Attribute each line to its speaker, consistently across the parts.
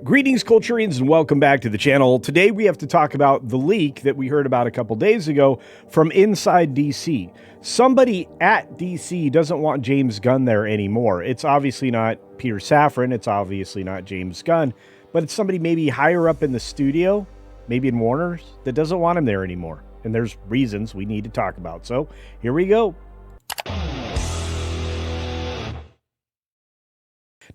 Speaker 1: Greetings, Culturians, and welcome back to the channel. Today we have to talk about the leak that we heard about a couple days ago from inside DC. Somebody at DC doesn't want James Gunn there anymore. It's obviously not Peter Safran, it's obviously not James Gunn, but it's somebody maybe higher up in the studio, maybe in Warner's, that doesn't want him there anymore. And there's reasons we need to talk about. So here we go.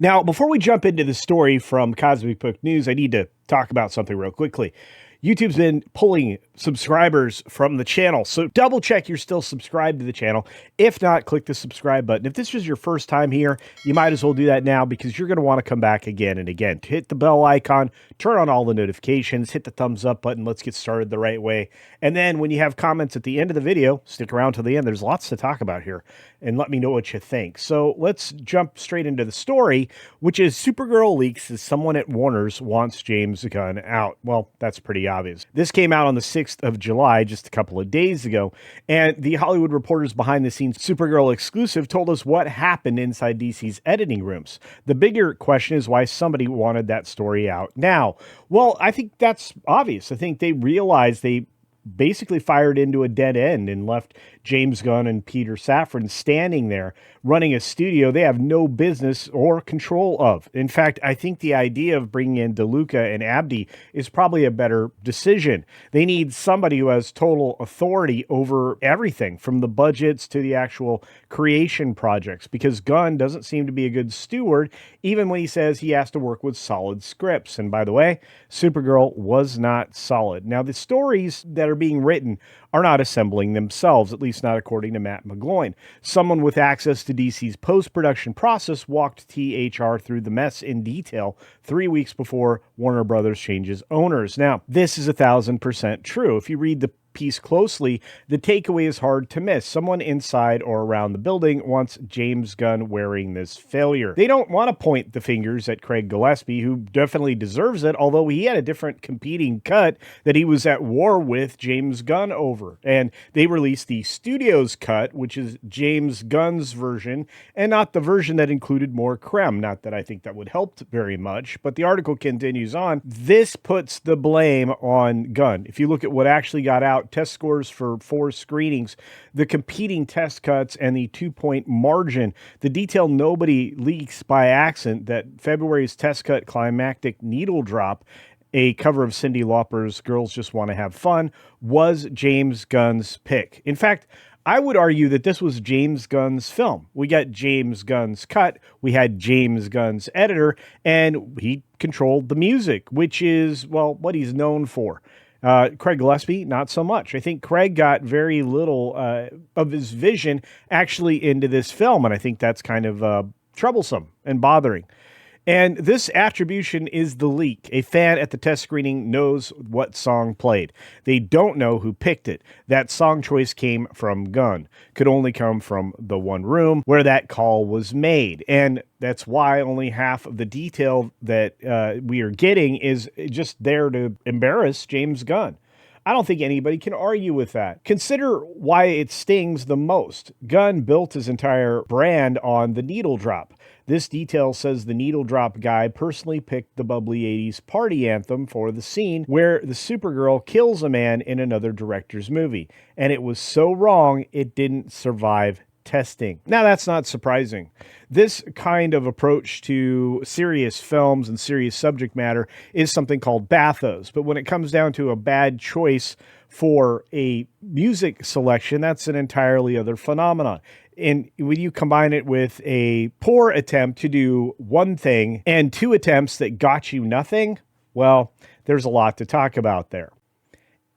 Speaker 1: Now, before we jump into the story from Cosmic Book News, I need to talk about something real quickly. YouTube's been pulling subscribers from the channel, so double check you're still subscribed to the channel. If not, click the subscribe button. If this was your first time here, you might as well do that now because you're going to want to come back again and again. Hit the bell icon, turn on all the notifications, hit the thumbs up button. Let's get started the right way. And then when you have comments at the end of the video, stick around to the end. There's lots to talk about here and let me know what you think. So let's jump straight into the story, which is Supergirl leaks as someone at Warner's wants James Gunn out. Well, that's pretty obvious. This came out on the 6th of July, just a couple of days ago, and the Hollywood Reporter's behind-the-scenes Supergirl exclusive told us what happened inside DC's editing rooms. The bigger question is why somebody wanted that story out now. Well, I think that's obvious. I think they realized they basically fired into a dead end and left James Gunn and Peter Safran standing there running a studio they have no business or control of. In fact, I think the idea of bringing in DeLuca and Abdi is probably a better decision. They need somebody who has total authority over everything from the budgets to the actual creation projects, because Gunn doesn't seem to be a good steward even when he says he has to work with solid scripts. And by the way, Supergirl was not solid. Now, the stories that are being written are not assembling themselves, at least not according to Matt McGloin. Someone with access to DC's post-production process walked THR through the mess in detail 3 weeks before Warner Brothers changes owners. Now, this is 1,000% true. If you read the piece closely, the takeaway is hard to miss. Someone inside or around the building wants James Gunn wearing this failure. They don't want to point the fingers at Craig Gillespie, who definitely deserves it, although he had a different competing cut that he was at war with James Gunn over. And they released the studio's cut, which is James Gunn's version, and not the version that included more creme. Not that I think that would help very much, but the article continues on. This puts the blame on Gunn. If you look at what actually got out, test scores for 4 screenings, the competing test cuts, and the 2-point margin, the detail nobody leaks by accident that February's test cut climactic needle drop, a cover of Cyndi Lauper's Girls Just Want to Have Fun, was James Gunn's pick. In fact, I would argue that this was James Gunn's film. We got James Gunn's cut, we had James Gunn's editor, and he controlled the music, which is, well, what he's known for. Craig Gillespie, not so much. I think Craig got very little of his vision actually into this film, and I think that's kind of troublesome and bothering. And this attribution is the leak. A fan at the test screening knows what song played. They don't know who picked it. That song choice came from Gunn. Could only come from the one room where that call was made. And that's why only half of the detail that we are getting is just there to embarrass James Gunn. I don't think anybody can argue with that. Consider why it stings the most. Gunn built his entire brand on the needle drop. This detail says the needle drop guy personally picked the bubbly 80s party anthem for the scene where the Supergirl kills a man in another director's movie. And it was so wrong, it didn't survive testing. Now, that's not surprising. This kind of approach to serious films and serious subject matter is something called bathos. But when it comes down to a bad choice for a music selection, that's an entirely other phenomenon. And when you combine it with a poor attempt to do one thing and 2 attempts that got you nothing, well, there's a lot to talk about there.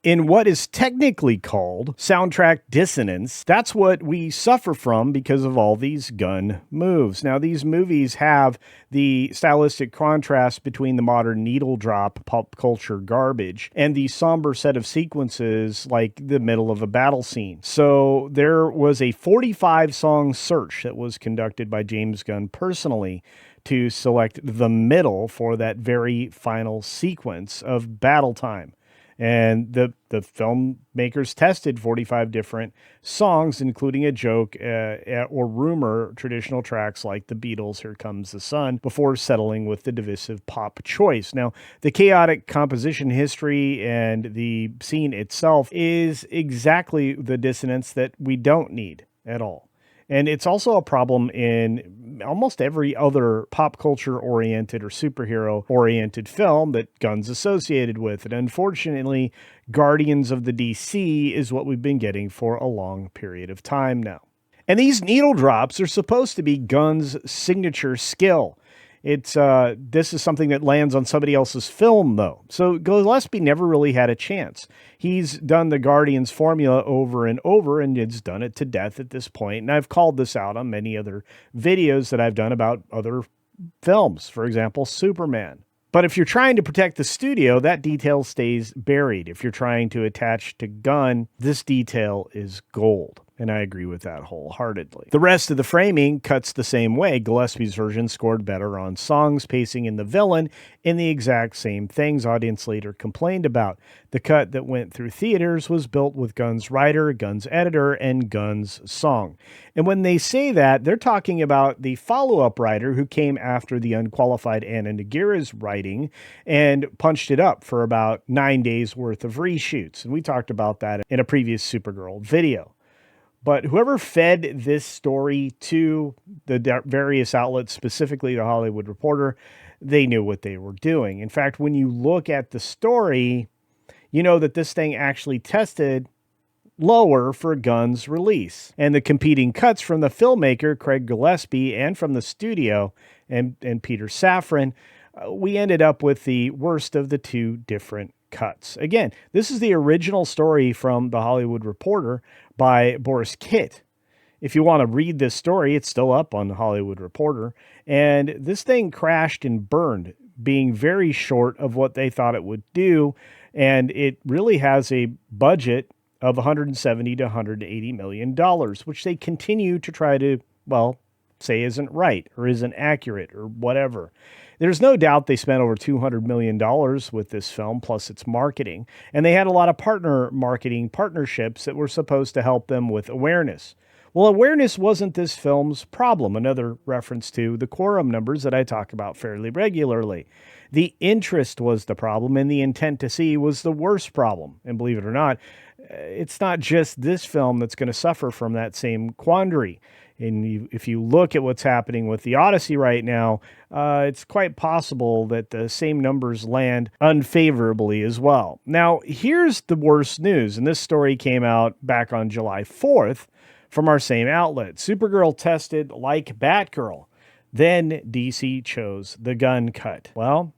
Speaker 1: In what is technically called soundtrack dissonance, that's what we suffer from because of all these Gunn moves. Now, these movies have the stylistic contrast between the modern needle drop pop culture garbage and the somber set of sequences like the middle of a battle scene. So there was a 45-song search that was conducted by James Gunn personally to select the middle for that very final sequence of battle time. And the filmmakers tested 45 different songs, including a joke or rumor traditional tracks like the Beatles' Here Comes the Sun, before settling with the divisive pop choice. Now, the chaotic composition history and the scene itself is exactly the dissonance that we don't need at all. And it's also a problem in almost every other pop culture oriented or superhero oriented film that Gunn's associated with. And unfortunately, Guardians of the DC is what we've been getting for a long period of time now. And these needle drops are supposed to be Gunn's signature skill. This is something that lands on somebody else's film, though. So Gillespie never really had a chance. He's done the Guardians formula over and over, and it's done it to death at this point. And I've called this out on many other videos that I've done about other films. For example, Superman. But if you're trying to protect the studio, that detail stays buried. If you're trying to attach to Gunn, this detail is gold. And I agree with that wholeheartedly. The rest of the framing cuts the same way. Gillespie's version scored better on songs, pacing, and the villain in the exact same things audience later complained about. The cut that went through theaters was built with Gunn's writer, Gunn's editor, and Gunn's song. And when they say that, they're talking about the follow-up writer who came after the unqualified Anna Nagira's writing and punched it up for about 9 days worth of reshoots. And we talked about that in a previous Supergirl video. But whoever fed this story to the various outlets, specifically the Hollywood Reporter, they knew what they were doing. In fact, when you look at the story, you know that this thing actually tested lower for Gunn's release. And the competing cuts from the filmmaker, Craig Gillespie, and from the studio, and Peter Safran, we ended up with the worst of the two different cuts. Again, this is the original story from the Hollywood Reporter by Boris Kitt. If you want to read this story, it's still up on the Hollywood Reporter. And this thing crashed and burned, being very short of what they thought it would do. And it really has a budget of $170 to $180 million, which they continue to try to, well, say isn't right or isn't accurate or whatever. There's no doubt they spent over $200 million with this film, plus its marketing. And they had a lot of marketing partnerships that were supposed to help them with awareness. Well, awareness wasn't this film's problem, another reference to the quorum numbers that I talk about fairly regularly. The interest was the problem, and the intent to see was the worst problem. And believe it or not, it's not just this film that's going to suffer from that same quandary. And if you look at what's happening with the Odyssey right now, it's quite possible that the same numbers land unfavorably as well. Now, here's the worst news, and this story came out back on July 4th from our same outlet. Supergirl tested like Batgirl. Then DC chose the Gunn cut. Well,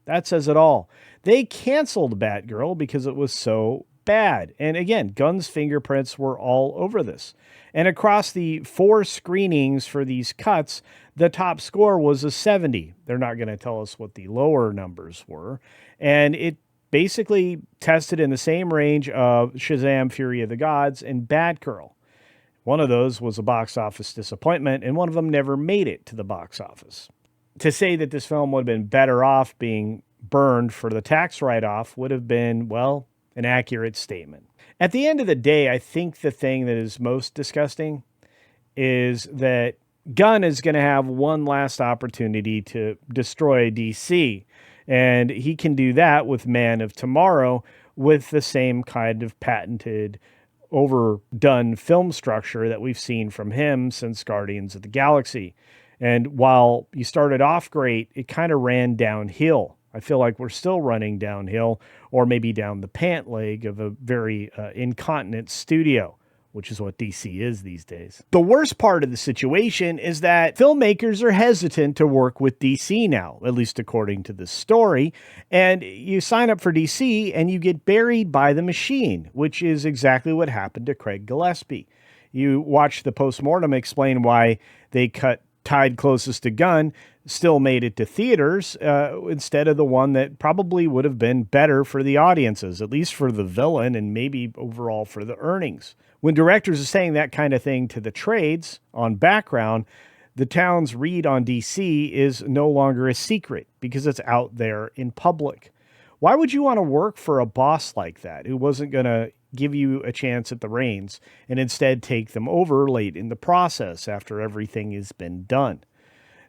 Speaker 1: that says it all. They canceled Batgirl because it was so bad. And again, Gunn's fingerprints were all over this. And across the 4 screenings for these cuts, the top score was a 70. They're not going to tell us what the lower numbers were. And it basically tested in the same range of Shazam! Fury of the Gods and Batgirl. One of those was a box office disappointment, and one of them never made it to the box office. To say that this film would have been better off being burned for the tax write-off would have been, well, an accurate statement. At the end of the day, I think the thing that is most disgusting is that Gunn is going to have one last opportunity to destroy DC. And he can do that with Man of Tomorrow with the same kind of patented, overdone film structure that we've seen from him since Guardians of the Galaxy. And while you started off great, it kind of ran downhill. I feel like we're still running downhill, or maybe down the pant leg of a very incontinent studio, which is what DC is these days. The worst part of the situation is that filmmakers are hesitant to work with DC now, at least according to this story. And you sign up for DC and you get buried by the machine, which is exactly what happened to Craig Gillespie. You watch the postmortem explain why they tied closest to Gunn still made it to theaters instead of the one that probably would have been better for the audiences, at least for the villain and maybe overall for the earnings. When directors are saying that kind of thing to the trades on background, the town's read on DC is no longer a secret because it's out there in public. Why would you want to work for a boss like that who wasn't going to give you a chance at the reins and instead take them over late in the process after everything has been done?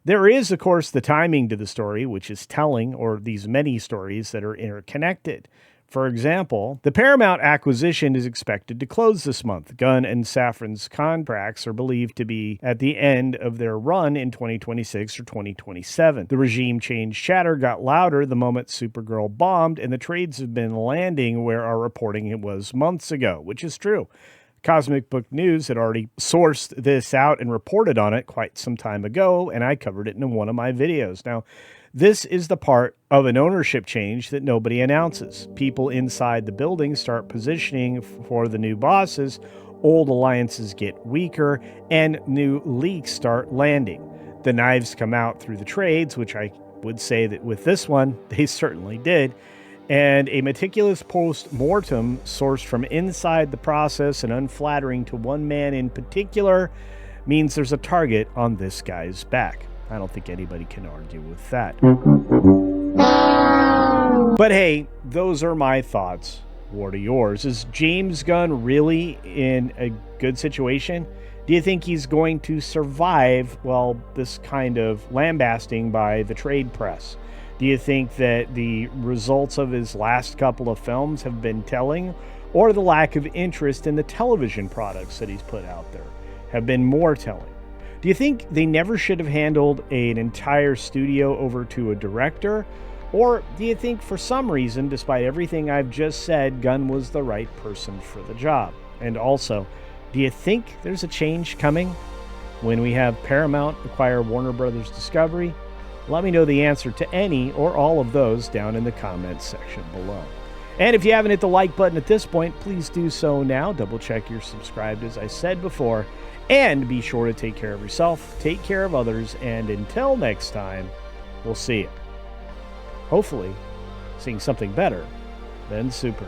Speaker 1: There is, of course, the timing to the story, which is telling, or these many stories that are interconnected. For example, the Paramount acquisition is expected to close this month. Gunn and Safran's contracts are believed to be at the end of their run in 2026 or 2027. The regime change chatter got louder the moment Supergirl bombed, and the trades have been landing where our reporting it was months ago, which is true. Cosmic Book News had already sourced this out and reported on it quite some time ago, and I covered it in one of my videos. Now, this is the part of an ownership change that nobody announces. People inside the building start positioning for the new bosses, old alliances get weaker, and new leaks start landing. The knives come out through the trades, which I would say that with this one, they certainly did. And a meticulous post-mortem sourced from inside the process and unflattering to one man in particular means there's a target on this guy's back. I don't think anybody can argue with that. But hey, those are my thoughts. What are yours? Is James Gunn really in a good situation? Do you think he's going to survive, well, this kind of lambasting by the trade press? Do you think that the results of his last couple of films have been telling, or the lack of interest in the television products that he's put out there have been more telling? Do you think they never should have handed an entire studio over to a director? Or do you think for some reason, despite everything I've just said, Gunn was the right person for the job? And also, do you think there's a change coming when we have Paramount acquire Warner Brothers Discovery? Let me know the answer to any or all of those down in the comments section below. And if you haven't hit the like button at this point, please do so now. Double check you're subscribed, as I said before. And be sure to take care of yourself, take care of others, and until next time, we'll see you. Hopefully, seeing something better than Supergirl.